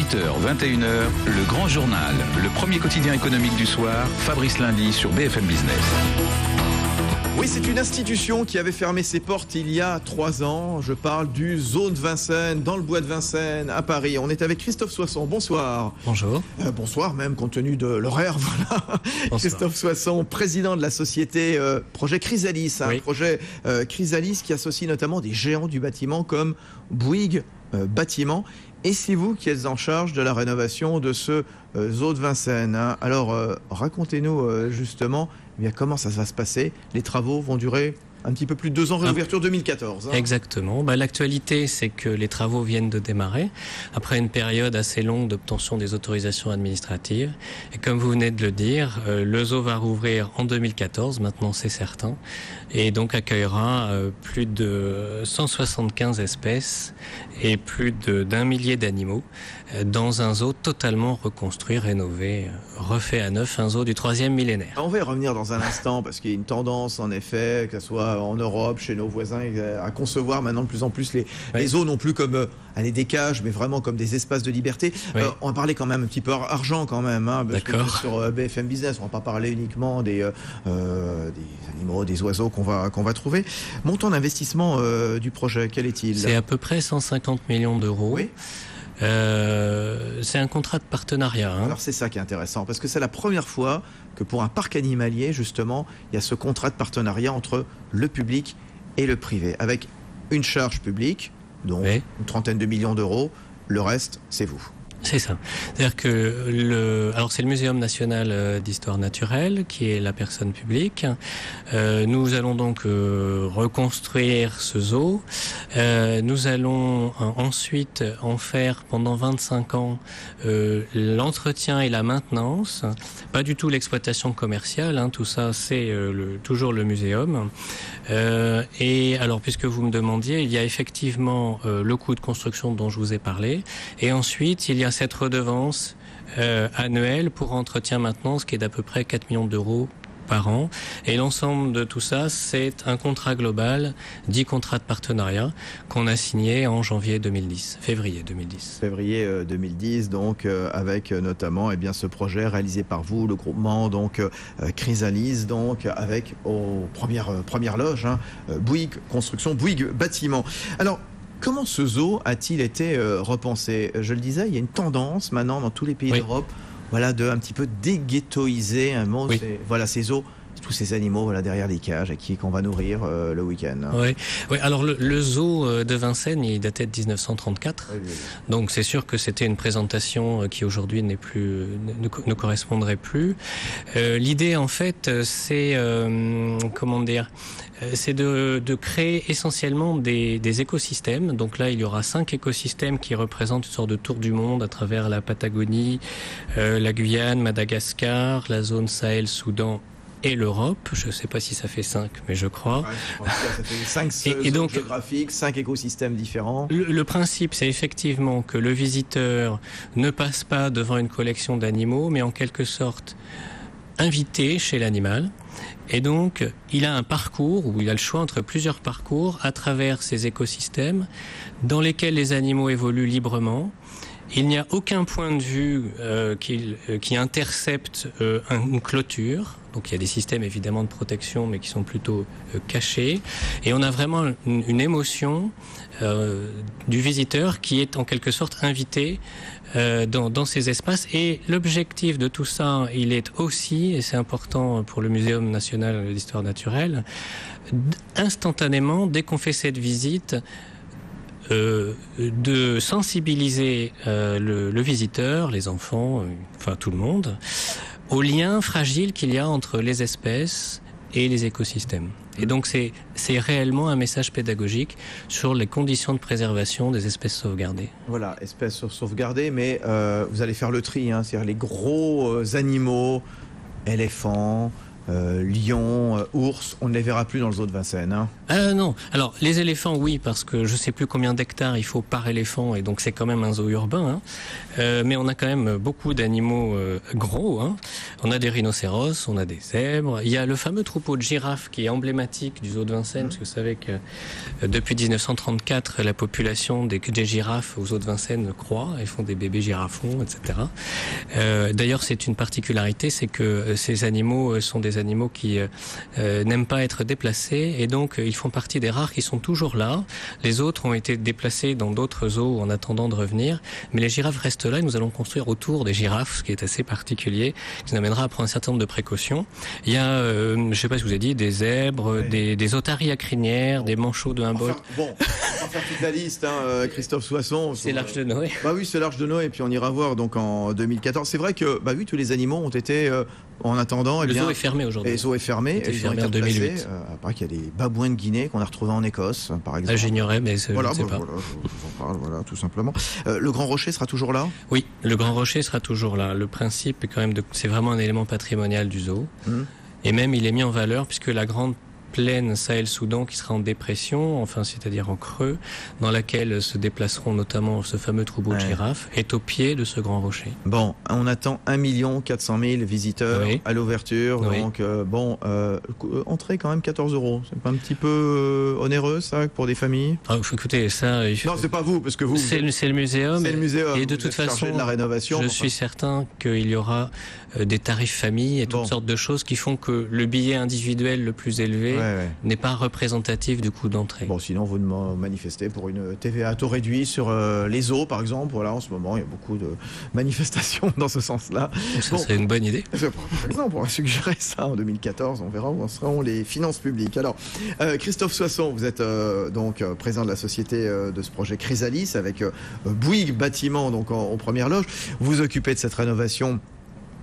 18h, 21h, le grand journal, le premier quotidien économique du soir, Fabrice Lundi sur BFM Business. Oui, c'est une institution qui avait fermé ses portes il y a 3 ans. Je parle du Zoo de Vincennes, dans le bois de Vincennes, à Paris. On est avec Christophe Soisson. Bonsoir. Bonjour. Bonsoir, même compte tenu de l'horaire. Voilà. Christophe Soisson, président de la société Projet Chrysalis. Un projet Chrysalis qui associe notamment des géants du bâtiment comme Bouygues Bâtiment. Et c'est vous qui êtes en charge de la rénovation de ce Zoo de Vincennes. Hein. Alors, racontez-nous justement comment ça va se passer. Les travaux vont durer un petit peu plus de 2 ans, réouverture 2014. Hein. Exactement. L'actualité, c'est que les travaux viennent de démarrer après une période assez longue d'obtention des autorisations administratives. Et comme vous venez de le dire, le zoo va rouvrir en 2014, maintenant c'est certain, et donc accueillera plus de 175 espèces et plus d'1 millier d'animaux dans un zoo totalement reconstruit, rénové, refait à neuf, un zoo du 3e millénaire. On va y revenir dans un instant parce qu'il y a une tendance en effet, que ce soit en Europe, chez nos voisins, à concevoir maintenant de plus en plus les zoos non plus comme des cages, mais vraiment comme des espaces de liberté. On va parler quand même un petit peu argent quand même, hein, parce que sur BFM Business, on va pas parler uniquement des animaux, des oiseaux qu'on va trouver. Montant d'investissement du projet, quel est-il? C'est à peu près 150 millions d'euros. Oui. C'est un contrat de partenariat. Hein. Alors c'est ça qui est intéressant, parce que c'est la première fois que pour un parc animalier, justement, il y a ce contrat de partenariat entre le public et le privé, avec une charge publique, donc une trentaine de millions d'euros, le reste, c'est vous. C'est ça. C'est-à-dire que alors c'est le Muséum national d'histoire naturelle qui est la personne publique. Nous allons donc reconstruire ce zoo. Nous allons ensuite en faire pendant 25 ans l'entretien et la maintenance. Pas du tout l'exploitation commerciale. Hein, tout ça, c'est toujours le muséum. Et alors, puisque vous me demandiez, il y a effectivement le coût de construction dont je vous ai parlé. Et ensuite, il y a cette redevance annuelle pour entretien maintenance qui est d'à peu près 4 millions d'euros par an. Et l'ensemble de tout ça, c'est un contrat global, 10 contrats de partenariat qu'on a signé en février 2010. Février 2010, donc avec notamment ce projet réalisé par vous, le groupement donc Chrysalis, donc avec aux premières loges, Bouygues Construction, Bouygues Bâtiment. Alors, comment ce zoo a-t-il été repensé? Je le disais, il y a une tendance maintenant dans tous les pays d'Europe, de un petit peu déghettoiser un mot. Ces zoos, tous ces animaux derrière les cages à qui qu'on va nourrir le week-end. Oui. Alors le zoo de Vincennes, il datait de 1934. Oui. Donc c'est sûr que c'était une présentation qui aujourd'hui ne correspondrait plus. L'idée en fait, c'est c'est de créer essentiellement des écosystèmes. Donc là, il y aura 5 écosystèmes qui représentent une sorte de tour du monde à travers la Patagonie, la Guyane, Madagascar, la zone Sahel-Soudan et l'Europe. Je ne sais pas si ça fait 5, mais je crois. Ouais, je pense que ça fait 5 zones géographiques, 5 écosystèmes différents. Le principe, c'est effectivement que le visiteur ne passe pas devant une collection d'animaux, mais en quelque sorte invité chez l'animal. Et donc, il a un parcours, ou il a le choix entre plusieurs parcours à travers ces écosystèmes dans lesquels les animaux évoluent librement. Il n'y a aucun point de vue qui intercepte une clôture. Donc il y a des systèmes évidemment de protection, mais qui sont plutôt cachés. Et on a vraiment une émotion du visiteur qui est en quelque sorte invité dans ces espaces. Et l'objectif de tout ça, il est aussi, et c'est important pour le Muséum national d'histoire naturelle, instantanément, dès qu'on fait cette visite, de sensibiliser le visiteur, les enfants, tout le monde, au lien fragile qu'il y a entre les espèces et les écosystèmes. Et donc c'est réellement un message pédagogique sur les conditions de préservation des espèces sauvegardées. Voilà, espèces sauvegardées, mais vous allez faire le tri, c'est-à-dire les gros animaux, éléphants, lions, ours, on ne les verra plus dans le zoo de Vincennes. Hein. Non. Alors, les éléphants, oui, parce que je ne sais plus combien d'hectares il faut par éléphant, et donc c'est quand même un zoo urbain. Hein. Mais on a quand même beaucoup d'animaux gros. Hein. On a des rhinocéros, on a des zèbres. Il y a le fameux troupeau de girafes qui est emblématique du zoo de Vincennes, parce que vous savez que depuis 1934, la population des girafes au zoo de Vincennes croît, elles font des bébés girafons, etc. D'ailleurs, c'est une particularité, c'est que ces animaux sont des animaux qui n'aiment pas être déplacés, et donc ils font partie des rares qui sont toujours là. Les autres ont été déplacés dans d'autres zoos en attendant de revenir, mais les girafes restent là, et nous allons construire autour des girafes, ce qui est assez particulier, qui nous amènera à prendre un certain nombre de précautions. Il y a, je ne sais pas si je vous ai dit, des zèbres, des otaries à crinière, des manchots de Humboldt. Bon, on va faire toute la liste, hein, Christophe Soisson. C'est l'Arche de Noé. Bah oui, c'est l'Arche de Noé, et puis on ira voir donc en 2014. C'est vrai que, bah oui, tous les animaux ont été en attendant. Le zoo est fermé aujourd'hui. Le zoo est fermé. Il était fermé en 2008. Après qu'il y a des babouins de Guinée qu'on a retrouvés en Écosse, par exemple. J'ignorais, mais voilà, je ne sais pas. Voilà, je vous en parle, voilà, tout simplement. Le Grand Rocher sera toujours là ? Oui, le Grand Rocher sera toujours là. Le principe est quand même c'est vraiment un élément patrimonial du zoo. Et même il est mis en valeur puisque la grande plaine Sahel-Soudan qui sera en dépression, enfin c'est-à-dire en creux, dans laquelle se déplaceront notamment ce fameux troupeau de girafes, est au pied de ce grand rocher. Bon, on attend 1 400 000 visiteurs à l'ouverture, donc entrée quand même 14 €. C'est pas un petit peu onéreux ça pour des familles ? Écoutez, ça... Non, c'est pas vous, parce que vous... C'est le muséum. C'est le muséum. Et de toute façon, de la rénovation, je suis certain qu'il y aura des tarifs famille et toutes sortes de choses qui font que le billet individuel le plus élevé n'est pas représentatif du coût d'entrée. Bon, sinon vous manifestez pour une TVA à taux réduit sur les zoos, par exemple. Voilà, en ce moment, il y a beaucoup de manifestations dans ce sens-là. Ça serait une bonne idée. Par exemple, on va suggérer ça en 2014. On verra où en seront les finances publiques. Alors, Christophe Soisson, vous êtes donc président de la société de ce projet Chrysalis avec Bouygues Bâtiment donc en première loge. Vous vous occupez de cette rénovation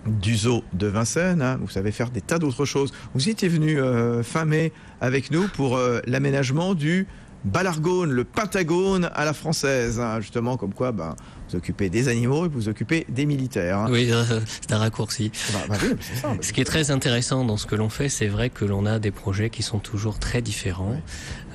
du zoo de Vincennes, hein. Vous savez faire des tas d'autres choses. Vous étiez venu fin mai avec nous pour l'aménagement du Balargone, le Pentagone à la française, hein. Justement, comme quoi vous occupez des animaux et vous occupez des militaires. Hein. Oui, c'est un raccourci. Oui, c'est ça. Ce qui est très intéressant dans ce que l'on fait, c'est vrai que l'on a des projets qui sont toujours très différents.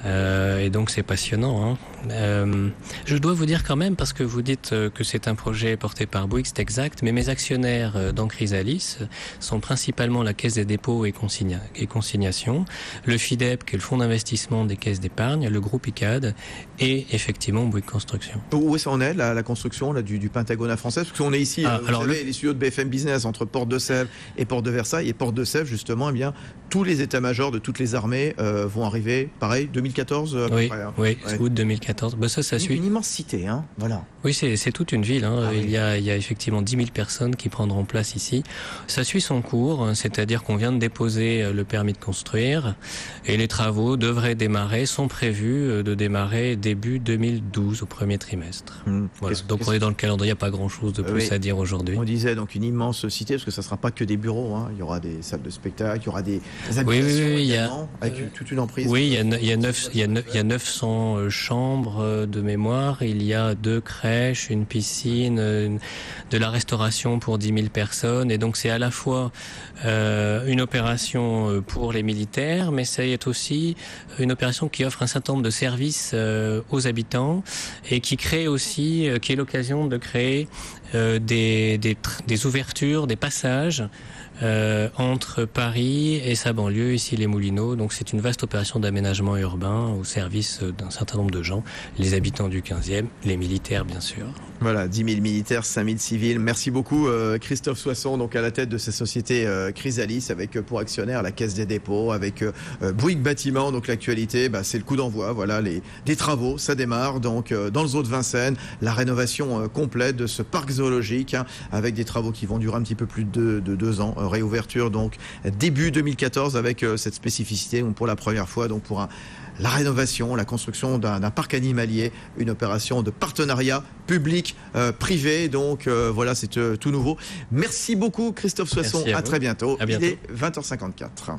Et donc c'est passionnant. Hein. Je dois vous dire quand même, parce que vous dites que c'est un projet porté par Bouygues, c'est exact, mais mes actionnaires dans Chrysalis sont principalement la Caisse des dépôts et consignations, le FIDEP, qui est le fonds d'investissement des caisses d'épargne, le groupe ICAD et effectivement Bouygues Construction. Où est-ce qu'on est, la construction du Pentagone à française? Parce qu'on est ici, vous savez, les studios de BFM Business entre Porte de Sèvres et Porte de Versailles. Et Porte de Sèvres, justement, eh bien, tous les états-majors de toutes les armées vont arriver, pareil, 2014 à peu près. Hein. Oui, août 2014. Ça suit. Une immense cité, hein, voilà. Oui, c'est toute une ville. Hein. Il y a effectivement 10 000 personnes qui prendront place ici. Ça suit son cours, c'est-à-dire qu'on vient de déposer le permis de construire et les travaux devraient démarrer, sont prévus de démarrer début 2012 au premier trimestre. Voilà. Donc on est dans le calendrier, il n'y a pas grand-chose de plus à dire aujourd'hui. On disait donc une immense cité, parce que ça ne sera pas que des bureaux, hein. Il y aura des salles de spectacle, il y aura des habitations également, avec toute une emprise. Oui, il y a 900 chambres de mémoire, il y a 2 crèches, une piscine, de la restauration pour 10 000 personnes, et donc c'est à la fois une opération pour les militaires, mais c'est aussi une opération qui offre un certain nombre de services aux habitants et qui crée aussi, qui est l'occasion de créer des ouvertures, des passages entre Paris et sa banlieue, ici les Moulineaux. Donc c'est une vaste opération d'aménagement urbain au service d'un certain nombre de gens, les habitants du 15e, les militaires bien sûr. Voilà, 10 000 militaires, 5 000 civils. Merci beaucoup Christophe Soisson, donc à la tête de cette société Chrysalis, avec pour actionnaire la Caisse des dépôts, avec Bouygues Bâtiment. Donc l'actualité, c'est le coup d'envoi. Voilà, des travaux, ça démarre donc dans le zoo de Vincennes, la rénovation complète de ce parc zoologique, hein, avec des travaux qui vont durer un petit peu plus de 2 ans. Réouverture donc début 2014 avec cette spécificité donc pour la première fois donc pour la rénovation, la construction d'un parc animalier, une opération de partenariat public-privé. Donc voilà, c'est tout nouveau. Merci beaucoup Christophe Soisson. À très bientôt. À bientôt. Il est 20h54.